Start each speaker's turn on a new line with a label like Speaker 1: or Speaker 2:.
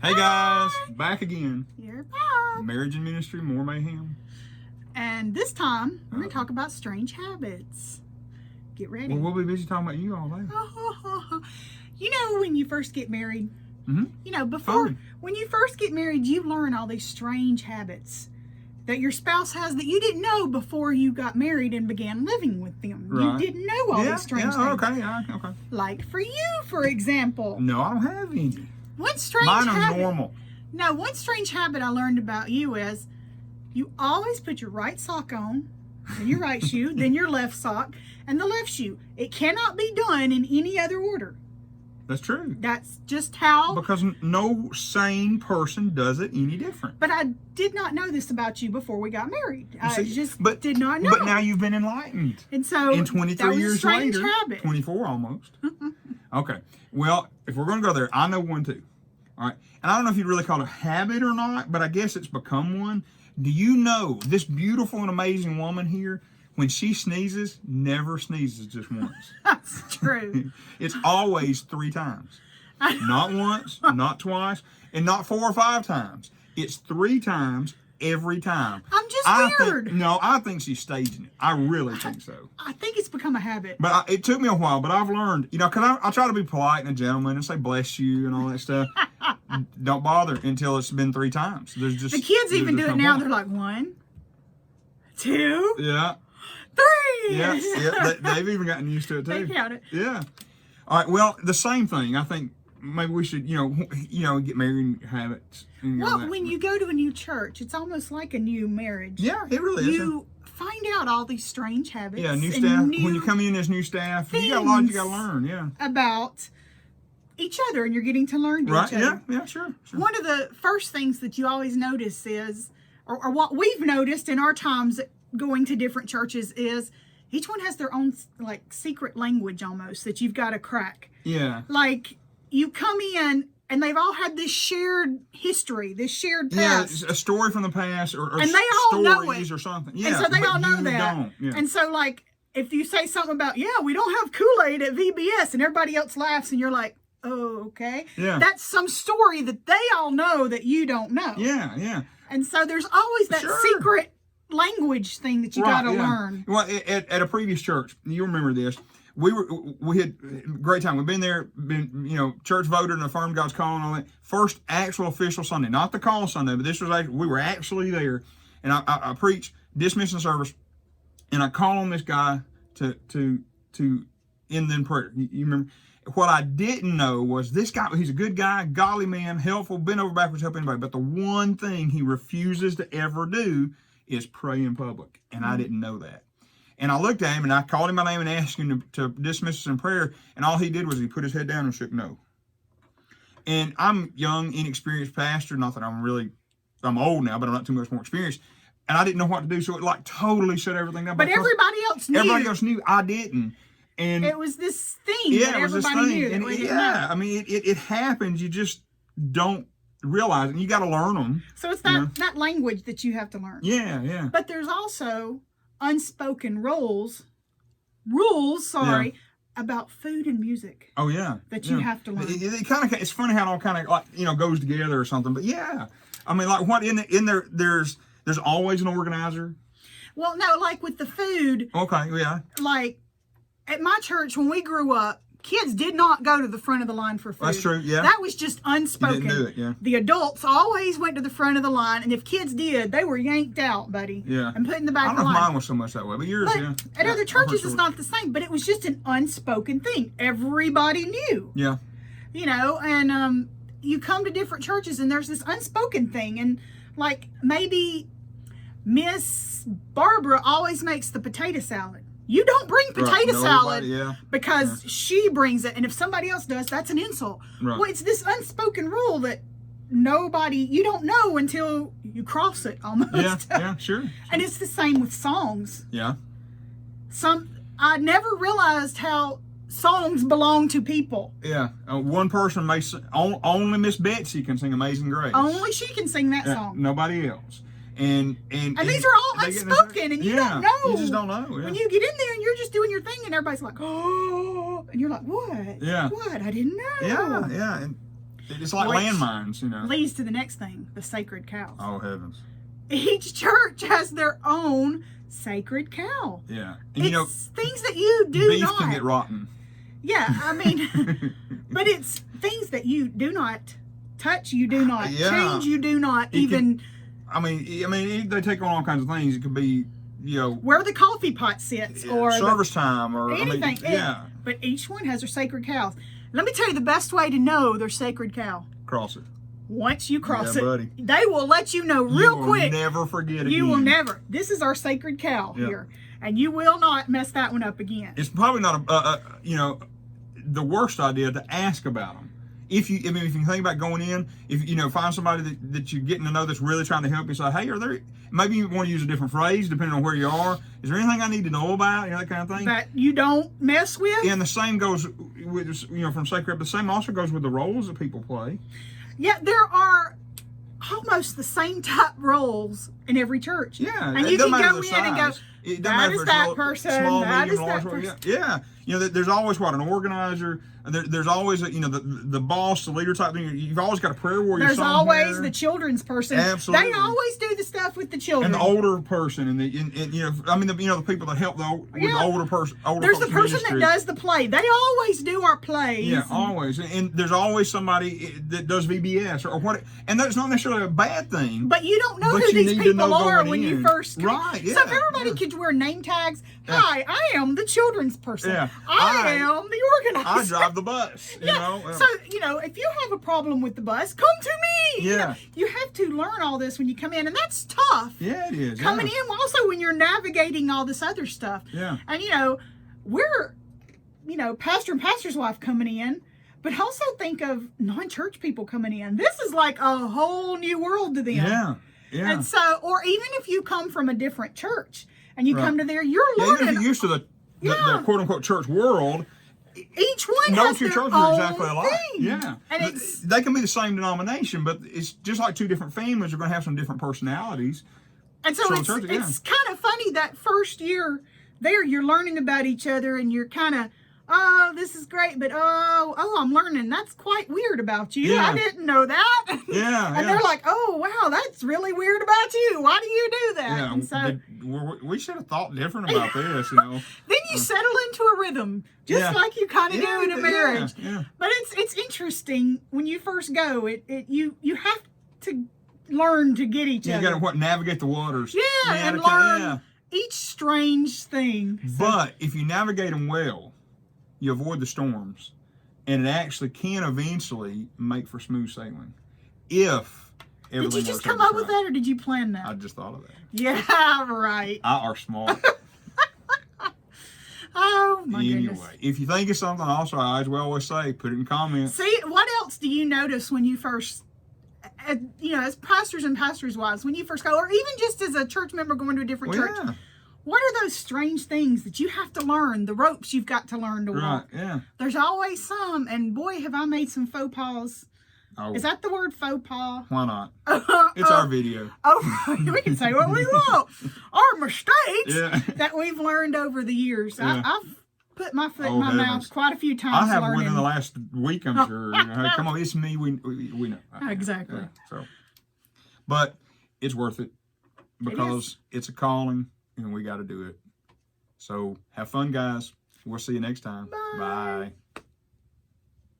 Speaker 1: Hey guys, back again.
Speaker 2: You're back.
Speaker 1: Marriage and Ministry, More Mayhem.
Speaker 2: And this time, we're going to talk about strange habits. Get ready.
Speaker 1: Well, we'll be busy talking about you all day.
Speaker 2: You know, when you first get married,
Speaker 1: Mm-hmm.
Speaker 2: Fun. When you first get married, you learn all these strange habits that your spouse has that you didn't know before you got married and began living with them.
Speaker 1: Right.
Speaker 2: You didn't know all these strange things.
Speaker 1: Okay.
Speaker 2: Like for you, for example.
Speaker 1: No, I don't have any.
Speaker 2: One strange
Speaker 1: Mine are
Speaker 2: habit.
Speaker 1: normal.
Speaker 2: No, one strange habit I learned about you is you always put your right sock on, then your right shoe, then your left sock, and the left shoe. It cannot be done in any other order.
Speaker 1: That's true.
Speaker 2: That's just how.
Speaker 1: Because no sane person does it any different.
Speaker 2: But I did not know this about you before we got married. I just
Speaker 1: but,
Speaker 2: did not know.
Speaker 1: But now you've been enlightened.
Speaker 2: And so
Speaker 1: in 23 years later,
Speaker 2: habit.
Speaker 1: 24 almost. Okay. Well, if we're going to go there, I know one too. All right. And I don't know if you'd really call it a habit or not, but I guess it's become one. Do you know this beautiful and amazing woman here, when she sneezes, never sneezes just once?
Speaker 2: That's true.
Speaker 1: It's always 3 times. Not once, not twice, and not 4 or 5 times. It's 3 times every time.
Speaker 2: I'm just weird.
Speaker 1: I think she's staging it. I really think so.
Speaker 2: I think it's become a habit.
Speaker 1: But it took me a while, but I've learned, because I try to be polite and a gentleman and say bless you and all that stuff. Don't bother until it's been 3 times. There's just
Speaker 2: the kids even do it now.
Speaker 1: Point.
Speaker 2: They're like 1, 2,
Speaker 1: yeah,
Speaker 2: 3.
Speaker 1: Yeah. They've even gotten used to it too.
Speaker 2: They count it.
Speaker 1: Yeah. All right. Well, the same thing. I think maybe we should, get married and have it.
Speaker 2: Well, when you go to a new church, it's almost like a new marriage.
Speaker 1: Yeah, it really is.
Speaker 2: You find out all these strange habits.
Speaker 1: Yeah, new staff. When you come in as new staff, you got a lot you got to learn. Yeah.
Speaker 2: About each other, and you're getting to learn each other.
Speaker 1: Yeah, sure.
Speaker 2: One of the first things that you always notice is, or what we've noticed in our times going to different churches, is each one has their own like secret language almost that you've got to crack.
Speaker 1: Yeah.
Speaker 2: Like you come in and they've all had this shared history, this shared past.
Speaker 1: Yeah, a story from the past or
Speaker 2: and they all know it.
Speaker 1: Or something. Yeah,
Speaker 2: and so they all know that.
Speaker 1: Don't. Yeah.
Speaker 2: And so like if you say something about, we don't have Kool-Aid at VBS, and everybody else laughs and you're like, oh, okay.
Speaker 1: Yeah.
Speaker 2: That's some story that they all know that you don't know.
Speaker 1: Yeah.
Speaker 2: And so there's always that secret language thing that you got to learn.
Speaker 1: Well, at a previous church, you remember this. We had a great time. We've been there, church voted and affirmed God's call and all that. First actual official Sunday, not the call Sunday, but this was we were actually there, and I preached dismissing service, and I call on this guy to end in prayer. You remember? What I didn't know was this guy, he's a good guy, godly man, helpful, bent over backwards, help anybody. But the one thing he refuses to ever do is pray in public. And I didn't know that. And I looked at him and I called him by name and asked him to dismiss us in prayer. And all he did was he put his head down and shook no. And I'm young, inexperienced pastor. Not that I'm old now, but I'm not too much more experienced. And I didn't know what to do. So it totally shut everything down.
Speaker 2: But everybody else knew.
Speaker 1: Everybody else knew. I didn't. And
Speaker 2: it was this thing that everybody knew.
Speaker 1: And I mean, it happens. You just don't realize it. And you got to learn them.
Speaker 2: So it's that language that you have to learn.
Speaker 1: Yeah.
Speaker 2: But there's also unspoken rules, about food and music.
Speaker 1: Oh, yeah.
Speaker 2: That you have to learn.
Speaker 1: It's funny how it all kind of goes together or something. But yeah, I mean, like what in there, there's always an organizer.
Speaker 2: Well, no, like with the food.
Speaker 1: Okay, yeah.
Speaker 2: Like, at my church, when we grew up, kids did not go to the front of the line for food.
Speaker 1: That's true, yeah.
Speaker 2: That was just unspoken.
Speaker 1: You didn't do it, yeah.
Speaker 2: The adults always went to the front of the line, and if kids did, they were yanked out, buddy.
Speaker 1: Yeah.
Speaker 2: And put in the back of the
Speaker 1: I don't
Speaker 2: line.
Speaker 1: know if mine was so much that way, but yours, yeah.
Speaker 2: At other churches, it's not the same, but it was just an unspoken thing. Everybody knew.
Speaker 1: Yeah.
Speaker 2: And you come to different churches, and there's this unspoken thing, and like maybe Miss Barbara always makes the potato salad. You don't bring potato salad because she brings it. And if somebody else does, that's an insult.
Speaker 1: Right.
Speaker 2: Well, it's this unspoken rule that you don't know until you cross it almost.
Speaker 1: Yeah, sure.
Speaker 2: And it's the same with songs.
Speaker 1: Yeah.
Speaker 2: I never realized how songs belong to people.
Speaker 1: Yeah. One person may only Miss Betsy can sing Amazing Grace.
Speaker 2: Only she can sing that song.
Speaker 1: Nobody else. And
Speaker 2: these are all unspoken, and you don't know.
Speaker 1: You just don't know. Yeah.
Speaker 2: When you get in there and you're just doing your thing, and everybody's like, oh, and you're like, what?
Speaker 1: Yeah.
Speaker 2: What? I didn't know.
Speaker 1: Yeah. It's like
Speaker 2: Which
Speaker 1: landmines, you know.
Speaker 2: leads to the next thing, the sacred cows.
Speaker 1: Oh heavens.
Speaker 2: Each church has their own sacred cow.
Speaker 1: Yeah.
Speaker 2: It's
Speaker 1: And you know,
Speaker 2: things that you do
Speaker 1: beef
Speaker 2: not.
Speaker 1: can get rotten.
Speaker 2: Yeah, I mean, but it's things that you do not touch, you do not
Speaker 1: Yeah.
Speaker 2: change, you do not
Speaker 1: It
Speaker 2: even
Speaker 1: I mean, they take on all kinds of things. It could be, you know,
Speaker 2: where the coffee pot sits or
Speaker 1: service time or
Speaker 2: anything.
Speaker 1: I mean, yeah,
Speaker 2: But each one has their sacred cows. Let me tell you the best way to know their sacred cow.
Speaker 1: cross it.
Speaker 2: Once you cross
Speaker 1: Yeah,
Speaker 2: it,
Speaker 1: buddy.
Speaker 2: they will let you know real
Speaker 1: You will
Speaker 2: quick.
Speaker 1: never forget again.
Speaker 2: You will never. This is our sacred cow
Speaker 1: Yeah.
Speaker 2: here, and you will not mess that one up again.
Speaker 1: It's probably not you know, the worst idea to ask about them. If you think about going in, if you know, find somebody that you're getting to know that's really trying to help you. Say, hey, are there? Maybe you want to use a different phrase depending on where you are. Is there anything I need to know about? You know, that kind of thing.
Speaker 2: That you don't mess with.
Speaker 1: And the same goes with, you know, from sacred. The same also goes with the roles that people play.
Speaker 2: Yeah, there are almost the same type roles in every church.
Speaker 1: Yeah,
Speaker 2: and
Speaker 1: it
Speaker 2: you
Speaker 1: doesn't
Speaker 2: can
Speaker 1: matter
Speaker 2: go
Speaker 1: the
Speaker 2: in and go,
Speaker 1: size. It doesn't
Speaker 2: that
Speaker 1: matter
Speaker 2: is
Speaker 1: if it's
Speaker 2: that
Speaker 1: little,
Speaker 2: person,
Speaker 1: small,
Speaker 2: that
Speaker 1: medium,
Speaker 2: is
Speaker 1: large.
Speaker 2: that person.
Speaker 1: Yeah. You know, there's always an organizer. There's always you know, the boss, the leader type thing. You've always got a prayer warrior.
Speaker 2: There's
Speaker 1: somewhere.
Speaker 2: always the children's person.
Speaker 1: Absolutely.
Speaker 2: They always do the stuff with the children.
Speaker 1: And the older person, and you know, I mean, the people that help with the older person.
Speaker 2: There's the
Speaker 1: folks'
Speaker 2: person
Speaker 1: ministry.
Speaker 2: that does the play. They always do our plays.
Speaker 1: Yeah, always, and there's always somebody that does VBS or what, and that's not necessarily a bad thing.
Speaker 2: But you don't know
Speaker 1: But
Speaker 2: who
Speaker 1: you
Speaker 2: these
Speaker 1: need to
Speaker 2: people
Speaker 1: know
Speaker 2: are
Speaker 1: going
Speaker 2: when you
Speaker 1: in.
Speaker 2: first come.
Speaker 1: Right,
Speaker 2: So if
Speaker 1: yeah,
Speaker 2: everybody
Speaker 1: yeah.
Speaker 2: could wear name tags,
Speaker 1: Yeah.
Speaker 2: hi, I am the children's person.
Speaker 1: Yeah.
Speaker 2: I
Speaker 1: I-
Speaker 2: am the organizer.
Speaker 1: I drive the bus. You know.
Speaker 2: So, you know, if you have a problem with the bus, come to me. You
Speaker 1: Yeah.
Speaker 2: know, you have to learn all this when you come in, and that's tough.
Speaker 1: Yeah, it is.
Speaker 2: Coming
Speaker 1: yeah.
Speaker 2: in, also when you're navigating all this other stuff.
Speaker 1: Yeah.
Speaker 2: And, you know, we're, you know, pastor and pastor's wife coming in, but also think of non-church people coming in. This is like a whole new world to them.
Speaker 1: Yeah. Yeah.
Speaker 2: And so, or even if you come from a different church and you
Speaker 1: Right.
Speaker 2: come to there, you're
Speaker 1: Yeah, even if
Speaker 2: learning.
Speaker 1: you're used to the
Speaker 2: Yeah.
Speaker 1: quote unquote church world,
Speaker 2: Each one
Speaker 1: no
Speaker 2: has
Speaker 1: two
Speaker 2: their
Speaker 1: churches
Speaker 2: own
Speaker 1: are exactly alike.
Speaker 2: thing.
Speaker 1: Yeah.
Speaker 2: And it's
Speaker 1: They can be the same denomination, but it's just like two different families are going to have some different personalities.
Speaker 2: And so
Speaker 1: So
Speaker 2: it's,
Speaker 1: church, yeah.
Speaker 2: it's kind of funny that first year there, you're learning about each other and you're kind of, oh, this is great, but oh, I'm learning. That's quite weird about you.
Speaker 1: Yeah.
Speaker 2: I didn't know that.
Speaker 1: Yeah.
Speaker 2: And
Speaker 1: yeah.
Speaker 2: they're like, oh, wow, that's really weird about you. Why do you do that?
Speaker 1: Yeah,
Speaker 2: And so
Speaker 1: we should have thought different about this, you know.
Speaker 2: then you settle into a rhythm, just
Speaker 1: Yeah.
Speaker 2: like you kind of do in a marriage.
Speaker 1: Yeah.
Speaker 2: But it's interesting when you first go. You have to learn to get each
Speaker 1: You
Speaker 2: other.
Speaker 1: got to navigate the waters.
Speaker 2: Yeah, and
Speaker 1: okay,
Speaker 2: learn
Speaker 1: yeah.
Speaker 2: each strange thing.
Speaker 1: But if you navigate them well, you avoid the storms, and it actually can eventually make for smooth sailing. If everything
Speaker 2: Did you just
Speaker 1: works
Speaker 2: come
Speaker 1: out
Speaker 2: up with
Speaker 1: right.
Speaker 2: that, or did you plan that?
Speaker 1: I just thought of that.
Speaker 2: Yeah, right.
Speaker 1: I are smart.
Speaker 2: Oh my
Speaker 1: Anyway,
Speaker 2: goodness.
Speaker 1: if you think of something, also, as we always say, put it in comments.
Speaker 2: See, what else do you notice when you first, you know, as pastors and pastors' wives, when you first go, or even just as a church member going to a different
Speaker 1: Well,
Speaker 2: church?
Speaker 1: yeah,
Speaker 2: What are those strange things that you have to learn? The ropes you've got to learn to
Speaker 1: right,
Speaker 2: walk.
Speaker 1: yeah.
Speaker 2: There's always some, and boy, have I made some faux pas.
Speaker 1: Oh,
Speaker 2: Is that the word faux pas?
Speaker 1: why not? It's our video.
Speaker 2: Oh, we can say what we want. Our mistakes
Speaker 1: Yeah.
Speaker 2: that we've learned over the years.
Speaker 1: Yeah.
Speaker 2: I've put my foot
Speaker 1: Oh,
Speaker 2: in my
Speaker 1: heavens.
Speaker 2: mouth quite a few times.
Speaker 1: I have
Speaker 2: learning.
Speaker 1: within the last week, I'm sure. You know, hey, come on, it's me. We know.
Speaker 2: Exactly.
Speaker 1: Yeah, so, but it's worth it because it's a calling, and we got to do it. So have fun, guys. We'll see you next time.
Speaker 2: Bye.
Speaker 1: Bye.